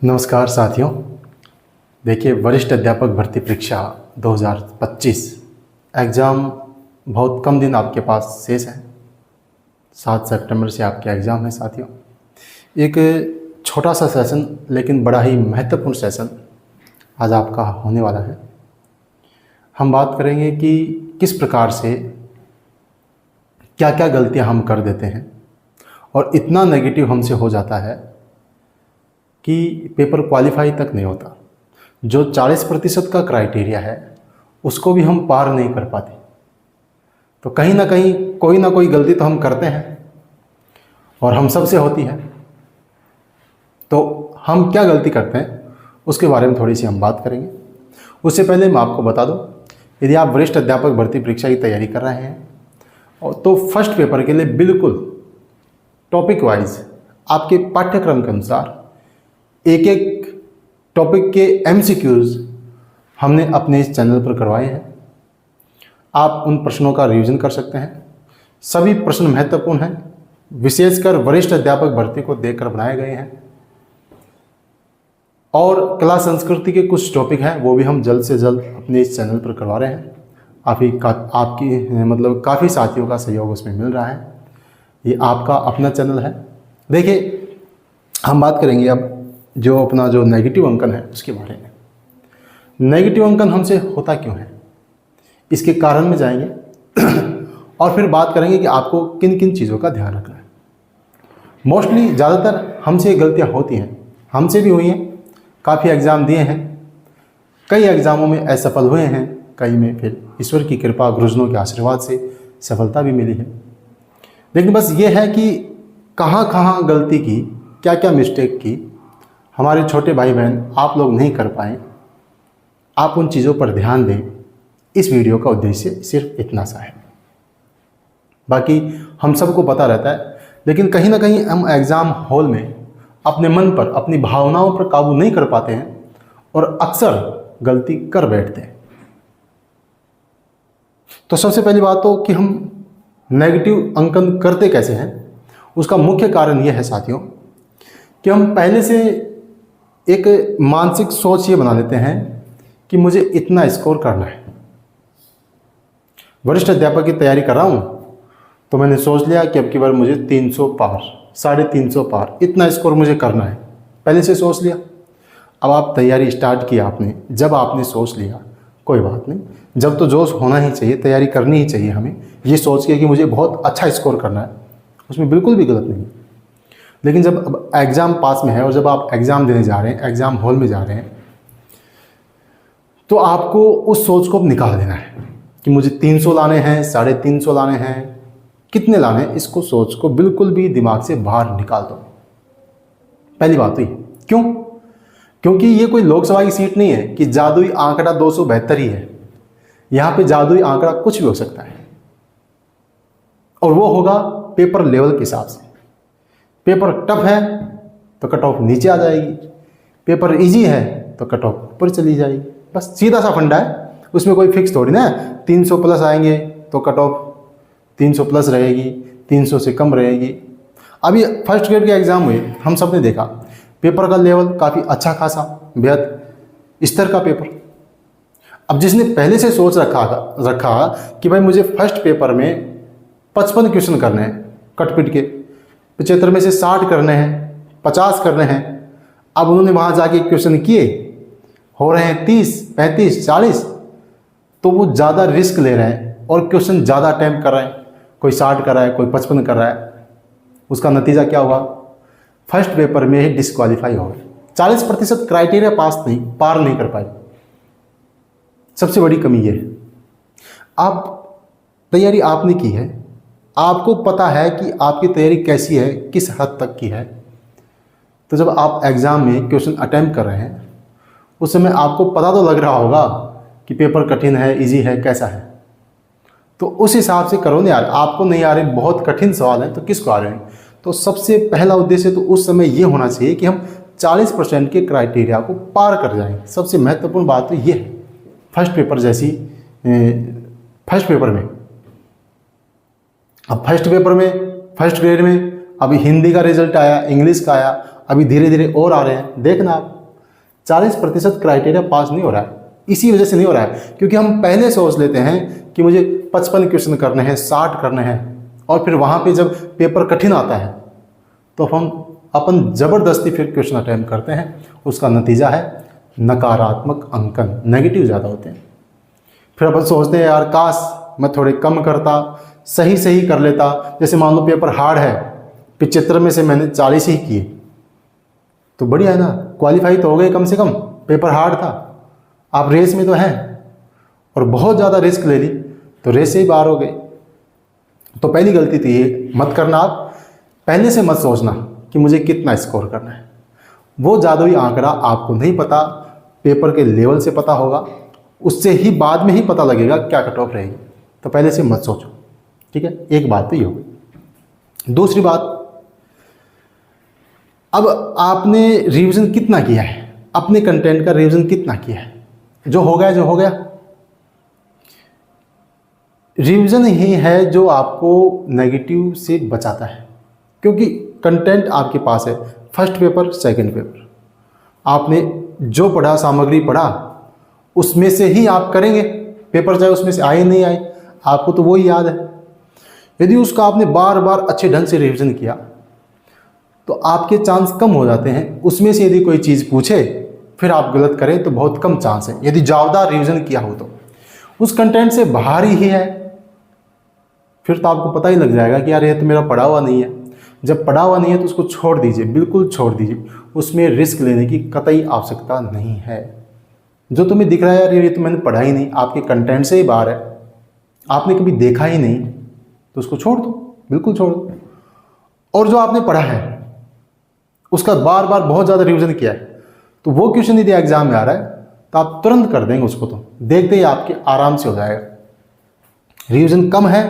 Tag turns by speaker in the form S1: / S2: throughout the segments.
S1: नमस्कार साथियों। देखिए, वरिष्ठ अध्यापक भर्ती परीक्षा 2025 एग्ज़ाम बहुत कम दिन आपके पास शेष है। 7 सितंबर से आपके एग्ज़ाम है साथियों। एक छोटा सा सेशन लेकिन बड़ा ही महत्वपूर्ण सेशन आज आपका होने वाला है। हम बात करेंगे कि किस प्रकार से क्या क्या गलतियां हम कर देते हैं और इतना नेगेटिव हमसे हो जाता है कि पेपर क्वालिफाई तक नहीं होता। जो 40% का क्राइटेरिया है उसको भी हम पार नहीं कर पाते। तो कहीं ना कहीं कोई ना कोई गलती तो हम करते हैं और हम सब से होती है। तो हम क्या गलती करते हैं उसके बारे में थोड़ी सी हम बात करेंगे। उससे पहले मैं आपको बता दूं, यदि आप वरिष्ठ अध्यापक भर्ती परीक्षा की तैयारी कर रहे हैं और तो फर्स्ट पेपर के लिए बिल्कुल टॉपिक वाइज आपके पाठ्यक्रम के अनुसार एक एक टॉपिक के MCQs हमने अपने इस चैनल पर करवाए हैं। आप उन प्रश्नों का रिवीजन कर सकते हैं। सभी प्रश्न महत्वपूर्ण हैं, विशेषकर वरिष्ठ अध्यापक भर्ती को देखकर बनाए गए हैं। और कला संस्कृति के कुछ टॉपिक हैं वो भी हम जल्द से जल्द अपने इस चैनल पर करवा रहे हैं। आपकी काफ़ी साथियों का सहयोग उसमें मिल रहा है। ये आपका अपना चैनल है। देखिए, हम बात करेंगे अब जो नेगेटिव अंकन है उसके बारे में। नेगेटिव अंकन हमसे होता क्यों है, इसके कारण में जाएंगे और फिर बात करेंगे कि आपको किन किन चीज़ों का ध्यान रखना है। मोस्टली ज़्यादातर हमसे गलतियां होती हैं, हमसे भी हुई हैं। काफ़ी एग्ज़ाम दिए हैं, कई एग्ज़ामों में असफल हुए हैं, कई में फिर ईश्वर की कृपा गुरुजनों के आशीर्वाद से सफलता भी मिली है। लेकिन बस ये है कि कहाँ कहाँ गलती की, क्या क्या मिस्टेक की हमारे छोटे भाई बहन आप लोग नहीं कर पाए। आप उन चीज़ों पर ध्यान दें। इस वीडियो का उद्देश्य सिर्फ इतना सा है। बाकी हम सबको पता रहता है, लेकिन कहीं ना कहीं हम एग्ज़ाम हॉल में अपने मन पर, अपनी भावनाओं पर काबू नहीं कर पाते हैं और अक्सर गलती कर बैठते हैं। तो सबसे पहली बात तो कि हम नेगेटिव अंकन करते कैसे हैं, उसका मुख्य कारण यह है साथियों कि हम पहले से एक मानसिक सोच ये बना लेते हैं कि मुझे इतना स्कोर करना है। वरिष्ठ अध्यापक की तैयारी कर रहा हूँ तो मैंने सोच लिया कि अब की बार मुझे 300 पार, 350 पार, इतना स्कोर मुझे करना है। पहले से सोच लिया। अब आप तैयारी स्टार्ट की आपने, जब आपने सोच लिया कोई बात नहीं, जब तो जोश होना ही चाहिए, तैयारी करनी ही चाहिए हमें, ये सोच के कि मुझे बहुत अच्छा स्कोर करना है, उसमें बिल्कुल भी गलत नहीं है। लेकिन जब अब एग्ज़ाम पास में है और जब आप एग्ज़ाम देने जा रहे हैं, एग्ज़ाम हॉल में जा रहे हैं, तो आपको उस सोच को निकाल देना है कि मुझे 300 लाने हैं, 350 लाने हैं, कितने लाने हैं, इसको सोच को बिल्कुल भी दिमाग से बाहर निकाल दो। पहली बात तो ये। क्यों? क्योंकि ये कोई लोकसभा की सीट नहीं है कि जादुई आंकड़ा 272 ही है। यहाँ पे जादुई आंकड़ा कुछ भी हो सकता है और वो होगा पेपर लेवल के हिसाब से। पेपर टफ है तो कट ऑफ नीचे आ जाएगी, पेपर इजी है तो कट ऑफ ऊपर चली जाएगी। बस सीधा सा फंडा है, उसमें कोई फिक्स थोड़ी ना है। 300 प्लस आएंगे तो कट ऑफ 300 प्लस रहेगी, 300 से कम रहेगी। अभी फर्स्ट ग्रेड के एग्ज़ाम हुए, हम सब ने देखा पेपर का लेवल काफ़ी अच्छा खासा, बेहद स्तर का पेपर। अब जिसने पहले से सोच रखा कि भाई मुझे फर्स्ट पेपर में 55 क्वेश्चन करने हैं कटपिट के, 75 में से 60 करने हैं, 50 करने हैं। अब उन्होंने वहाँ जाके क्वेश्चन किए, हो रहे हैं 30, 35, 40, तो वो ज़्यादा रिस्क ले रहे हैं और क्वेश्चन ज़्यादा अटैम्प्ट कर रहे हैं। कोई 60 कर रहा है, कोई 55 कर रहा है। उसका नतीजा क्या हुआ? फर्स्ट पेपर में ही डिस्क्वालीफाई हो गए। 40% क्राइटेरिया पार नहीं कर पाए। सबसे बड़ी कमी ये है। आप तैयारी आपने की है, आपको पता है कि आपकी तैयारी कैसी है, किस हद तक की है। तो जब आप एग्ज़ाम में क्वेश्चन अटैम्प्ट कर रहे हैं उस समय आपको पता तो लग रहा होगा कि पेपर कठिन है, इजी है, कैसा है। तो उस हिसाब से करो ना यार। आपको नहीं आ रहे, बहुत कठिन सवाल है तो किसको आ रहे हैं? तो सबसे पहला उद्देश्य तो उस समय ये होना चाहिए कि हम 40% के क्राइटेरिया को पार कर जाएं। सबसे महत्वपूर्ण बात तो ये है। फर्स्ट पेपर में अब फर्स्ट ग्रेड में अभी हिंदी का रिजल्ट आया, इंग्लिश का आया। अभी धीरे धीरे और आ रहे हैं। देखना आप 40% क्राइटेरिया पास नहीं हो रहा है। इसी वजह से नहीं हो रहा है क्योंकि हम पहले सोच लेते हैं कि मुझे 55 क्वेश्चन करने हैं, 60 करने हैं, और फिर वहाँ पे जब पेपर कठिन आता है तो हम अपन ज़बरदस्ती फिर क्वेश्चन अटैम्प्ट करते हैं। उसका नतीजा है नकारात्मक अंकन, नेगेटिव ज़्यादा होते हैं। फिर अपन सोचते हैं यार काश मैं थोड़े कम करता, सही सही कर लेता। जैसे मान लो पेपर हार्ड है, 75 में से मैंने 40 ही किए तो बढ़िया है ना, क्वालिफाई तो हो गए कम से कम। पेपर हार्ड था, आप रेस में तो हैं, और बहुत ज़्यादा रिस्क ले ली तो रेस से ही बाहर हो गए। तो पहली गलती थी ये मत करना। आप पहले से मत सोचना कि मुझे कितना स्कोर करना है। वो जादुई आंकड़ा आपको नहीं पता, पेपर के लेवल से पता होगा, उससे ही बाद में ही पता लगेगा क्या कट ऑफ रहेगी। तो पहले से मत सोचो, ठीक है। एक बात तो ये हो गई। दूसरी बात, अब आपने रिवीजन कितना किया है, अपने कंटेंट का रिवीजन कितना किया है। जो हो गया जो हो गया। रिवीजन ही है जो आपको नेगेटिव से बचाता है, क्योंकि कंटेंट आपके पास है। फर्स्ट पेपर, सेकंड पेपर, आपने जो पढ़ा, सामग्री पढ़ा, उसमें से ही आप करेंगे पेपर, चाहे उसमें से आए नहीं आए, आपको तो वही याद है। यदि उसका आपने बार बार अच्छे ढंग से रिवीजन किया तो आपके चांस कम हो जाते हैं। उसमें से यदि कोई चीज़ पूछे फिर आप गलत करें तो बहुत कम चांस है। यदि ज़्यादा रिवीजन किया हो तो उस कंटेंट से बाहर ही है, फिर तो आपको पता ही लग जाएगा कि यार ये तो मेरा पढ़ा हुआ नहीं है। जब पढ़ा हुआ नहीं है तो उसको छोड़ दीजिए, बिल्कुल छोड़ दीजिए। उसमें रिस्क लेने की कतई आवश्यकता नहीं है। जो तुम्हें दिख रहा है यार ये तो मैंने पढ़ा ही नहीं, आपके कंटेंट से ही बाहर है, आपने कभी देखा ही नहीं, तो उसको छोड़ दो, बिल्कुल छोड़ दो। और जो आपने पढ़ा है उसका बार बार बहुत ज़्यादा रिवीजन किया है, तो वो क्वेश्चन यदि एग्जाम में आ रहा है तो आप तुरंत कर देंगे उसको, तो देखते ही आपके आराम से हो जाएगा। रिवीजन कम है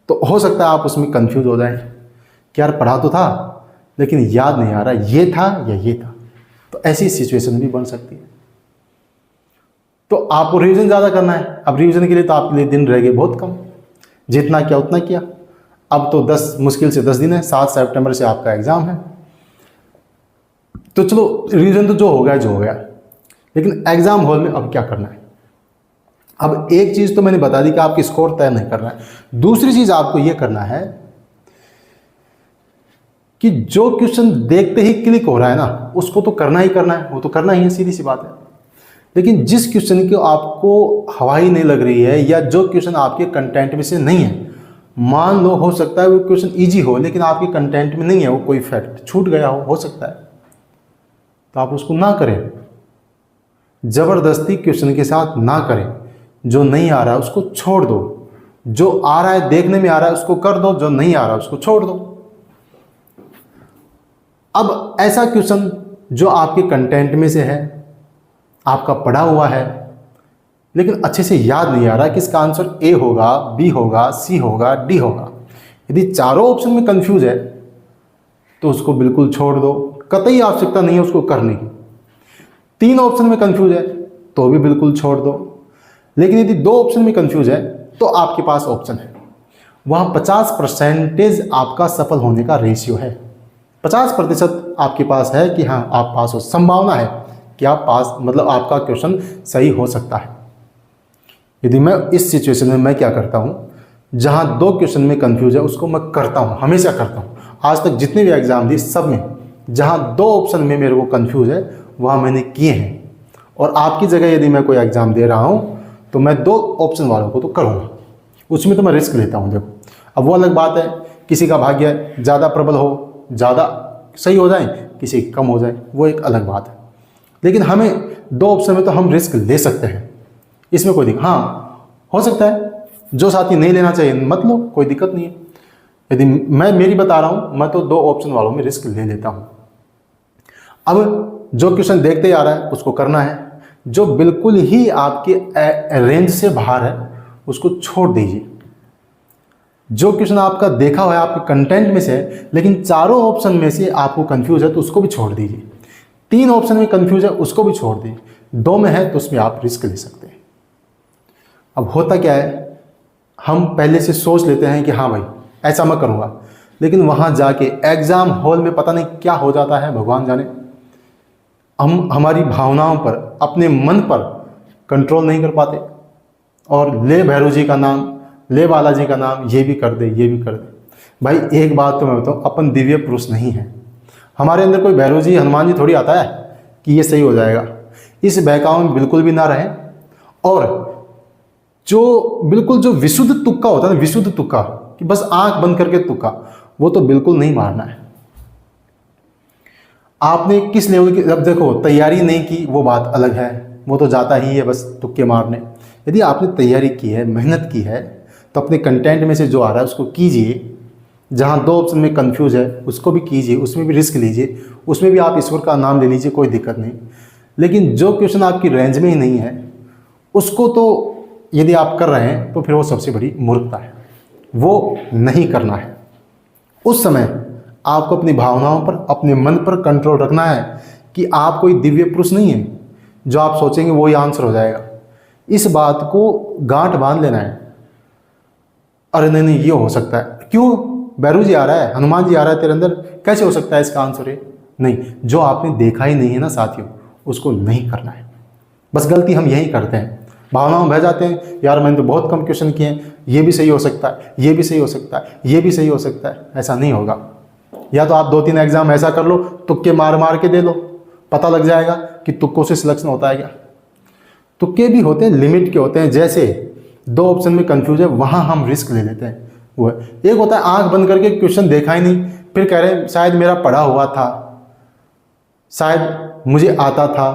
S1: तो हो सकता है आप उसमें कंफ्यूज हो जाएं कि यार पढ़ा तो था लेकिन याद नहीं आ रहा ये था या ये था। तो ऐसी सिचुएशन भी बन सकती है। तो आपको रिवीजन ज़्यादा करना है। अब रिवीजन के लिए तो आपके लिए दिन रह गए बहुत कम, जितना किया उतना किया। अब तो 10 मुश्किल से 10 दिन है, 7 सितंबर से आपका एग्ज़ाम है। तो चलो रिवीजन तो जो हो गया, लेकिन एग्ज़ाम हॉल में अब क्या करना है। अब एक चीज़ तो मैंने बता दी कि आपकी स्कोर तय नहीं करना है। दूसरी चीज़ आपको ये करना है कि जो क्वेश्चन देखते ही क्लिक हो रहा है ना, उसको तो करना ही करना है, वो तो करना ही है, सीधी सी बात है। लेकिन जिस क्वेश्चन की आपको हवा ही नहीं लग रही है, या जो क्वेश्चन आपके कंटेंट में से नहीं है, मान लो हो सकता है वो क्वेश्चन इजी हो लेकिन आपके कंटेंट में नहीं है, वो कोई फैक्ट छूट गया हो सकता है, तो आप उसको ना करें। ज़बरदस्ती क्वेश्चन के साथ ना करें। जो नहीं आ रहा है उसको छोड़ दो, जो आ रहा है देखने में आ रहा है उसको कर दो, जो नहीं आ रहा है उसको छोड़ दो। अब ऐसा क्वेश्चन जो आपके कंटेंट में से है, आपका पढ़ा हुआ है, लेकिन अच्छे से याद नहीं आ रहा कि इसका आंसर ए होगा, बी होगा, सी होगा, डी होगा, यदि चारों ऑप्शन में कंफ्यूज है तो उसको बिल्कुल छोड़ दो, कतई आवश्यकता नहीं है उसको करने की। 3 ऑप्शन में कंफ्यूज है तो भी बिल्कुल छोड़ दो। लेकिन यदि 2 ऑप्शन में कंफ्यूज है तो आपके पास ऑप्शन है, वहाँ 50% आपका सफल होने का रेशियो है। 50% आपके पास है कि हाँ आप पास हो, संभावना है कि आप पास, मतलब आपका क्वेश्चन सही हो सकता है। यदि मैं इस सिचुएशन में मैं क्या करता हूँ, जहाँ 2 क्वेश्चन में कंफ्यूज है उसको मैं करता हूँ, हमेशा करता हूँ। आज तक जितने भी एग्जाम दिए सब में जहाँ 2 ऑप्शन में मेरे को कंफ्यूज है वहाँ मैंने किए हैं। और आपकी जगह यदि मैं कोई एग्ज़ाम दे रहा हूँ तो मैं 2 ऑप्शन वालों को तो करूँगा, उसमें तो मैं रिस्क लेता हूँ। देखो अब वो अलग बात है, किसी का भाग्य ज़्यादा प्रबल हो, ज़्यादा सही हो जाए, किसी की कम हो जाए, वो एक अलग बात है। लेकिन हमें 2 ऑप्शन में तो हम रिस्क ले सकते हैं, इसमें कोई दिक्कत, हाँ हो सकता है जो साथी नहीं लेना चाहिए मत लो, कोई दिक्कत नहीं है। यदि मैं मेरी बता रहा हूँ, मैं तो 2 ऑप्शन वालों में रिस्क ले लेता हूँ। अब जो क्वेश्चन देखते ही आ रहा है उसको करना है, जो बिल्कुल ही आपके रेंज से बाहर है उसको छोड़ दीजिए। जो क्वेश्चन आपका देखा हुआ है आपके कंटेंट में से है लेकिन चारों ऑप्शन में से आपको कंफ्यूज है तो उसको भी छोड़ दीजिए। 3 ऑप्शन में कंफ्यूज है उसको भी छोड़ दीजिए। 2 में है तो उसमें आप रिस्क ले सकते हैं। अब होता क्या है, हम पहले से सोच लेते हैं कि हाँ भाई ऐसा मैं करूँगा, लेकिन वहाँ जाके एग्ज़ाम हॉल में पता नहीं क्या हो जाता है, भगवान जाने। हम हमारी भावनाओं पर, अपने मन पर कंट्रोल नहीं कर पाते और ले भैरव जी का नाम, ले बालाजी का नाम, ये भी कर दे, ये भी कर दे। भाई एक बात तो मैं बताऊँ, अपन दिव्य पुरुष नहीं हैं। हमारे अंदर कोई भैरव जी, हनुमान जी थोड़ी आता है कि ये सही हो जाएगा। इस बहकाव में बिल्कुल भी ना रहें। और जो बिल्कुल जो विशुद्ध तुक्का होता है ना, विशुद्ध तुक्का कि बस आंख बंद करके तुक्का, वो तो बिल्कुल नहीं मारना है। आपने किस लेवल की, अब देखो तैयारी नहीं की वो बात अलग है, वो तो जाता ही है बस तुक्के मारने। यदि आपने तैयारी की है, मेहनत की है, तो अपने कंटेंट में से जो आ रहा है उसको कीजिए। जहाँ 2 ऑप्शन में कंफ्यूज है उसको भी कीजिए, उसमें भी रिस्क लीजिए, उसमें भी आप ईश्वर का नाम ले लीजिए, कोई दिक्कत नहीं। लेकिन जो क्वेश्चन आपकी रेंज में ही नहीं है उसको तो यदि आप कर रहे हैं तो फिर वो सबसे बड़ी मूर्खता है, वो नहीं करना है। उस समय आपको अपनी भावनाओं पर, अपने मन पर कंट्रोल रखना है कि आप कोई दिव्य पुरुष नहीं है जो आप सोचेंगे वही आंसर हो जाएगा। इस बात को गांठ बांध लेना है। अरे नहीं नहीं, ये हो सकता है, क्यों भैरव जी आ रहा है, हनुमान जी आ रहा है तेरे अंदर, कैसे हो सकता है इसका आंसर है? नहीं, जो आपने देखा ही नहीं है ना साथियों, उसको नहीं करना है। बस गलती हम यही करते हैं, भावनाओं में बह जाते हैं, यार मैंने तो बहुत कम क्वेश्चन किए हैं, ये भी सही हो सकता है, ये भी सही हो सकता है, ये भी सही हो सकता है। ऐसा नहीं होगा। या तो आप 2-3 एग्जाम ऐसा कर लो, तुक्के मार मार के दे लो, पता लग जाएगा कि तुक्कों से सिलेक्शन होता है क्या। तुक्के भी होते हैं, लिमिट के होते हैं। जैसे 2 ऑप्शन में कंफ्यूज है, वहाँ हम रिस्क ले लेते हैं। वो एक होता है आंख बंद करके क्वेश्चन देखा ही नहीं, फिर कह रहे हैं शायद मेरा पढ़ा हुआ था, शायद मुझे आता था।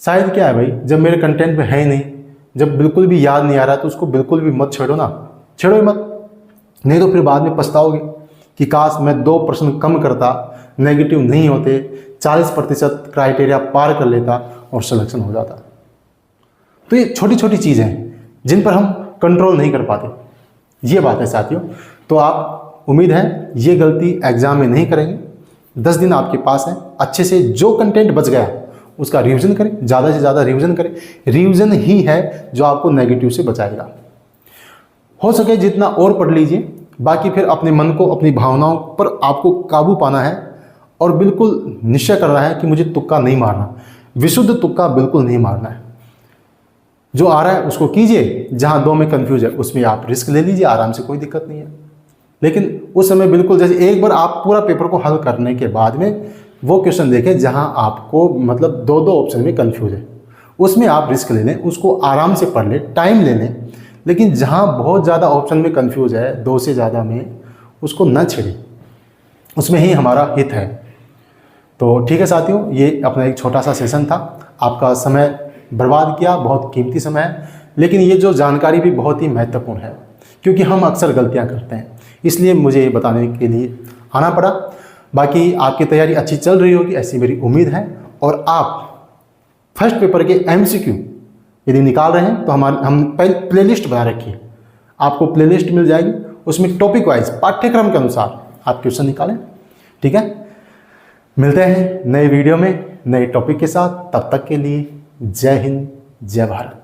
S1: शायद क्या है भाई, जब मेरे कंटेंट में है ही नहीं, जब बिल्कुल भी याद नहीं आ रहा तो उसको बिल्कुल भी मत छेड़ो ना, छेड़ो ही मत। नहीं तो फिर बाद में पछताओगे कि काश मैं 2 प्रश्न कम करता, नेगेटिव नहीं होते, 40% क्राइटेरिया पार कर लेता और सिलेक्शन हो जाता। तो ये छोटी छोटी चीज़ें हैं जिन पर हम कंट्रोल नहीं कर पाते, ये बात है साथियों। तो आप, उम्मीद है ये गलती एग्जाम में नहीं करेंगे। 10 दिन आपके पास है, अच्छे से जो कंटेंट बच गया उसका रिवीजन करें, ज़्यादा से ज़्यादा रिवीजन करें। रिवीजन ही है जो आपको नेगेटिव से बचाएगा। हो सके जितना और पढ़ लीजिए, बाकी फिर अपने मन को, अपनी भावनाओं पर आपको काबू पाना है और बिल्कुल निश्चय करना है कि मुझे तुक्का नहीं मारना, विशुद्ध तुक्का बिल्कुल नहीं मारना है। जो आ रहा है उसको कीजिए, जहाँ 2 में कंफ्यूज है उसमें आप रिस्क ले लीजिए, आराम से, कोई दिक्कत नहीं है। लेकिन उस समय बिल्कुल जैसे एक बार आप पूरा पेपर को हल करने के बाद में वो क्वेश्चन देखें जहाँ आपको मतलब 2-2 ऑप्शन में कंफ्यूज है, उसमें आप रिस्क ले लें, उसको आराम से पढ़ लें, टाइम ले लें। लेकिन जहाँ बहुत ज़्यादा ऑप्शन में कंफ्यूज है, 2 से ज़्यादा में, उसको न छेड़ें, उसमें ही हमारा हित है। तो ठीक है साथियों, ये अपना एक छोटा सा सेशन था, आपका समय बर्बाद किया, बहुत कीमती समय है। लेकिन ये जो जानकारी भी बहुत ही महत्वपूर्ण है, क्योंकि हम अक्सर गलतियां करते हैं, इसलिए मुझे ये बताने के लिए आना पड़ा। बाकी आपकी तैयारी अच्छी चल रही होगी ऐसी मेरी उम्मीद है। और आप फर्स्ट पेपर के MCQ यदि निकाल रहे हैं तो हम प्लेलिस्ट बना रखी है, आपको प्लेलिस्ट मिल जाएगी, उसमें टॉपिक वाइज पाठ्यक्रम के अनुसार आप क्वेश्चन निकालें। ठीक है, मिलते हैं नए वीडियो में नए टॉपिक के साथ। तब तक के लिए जय हिंद, जय भारत।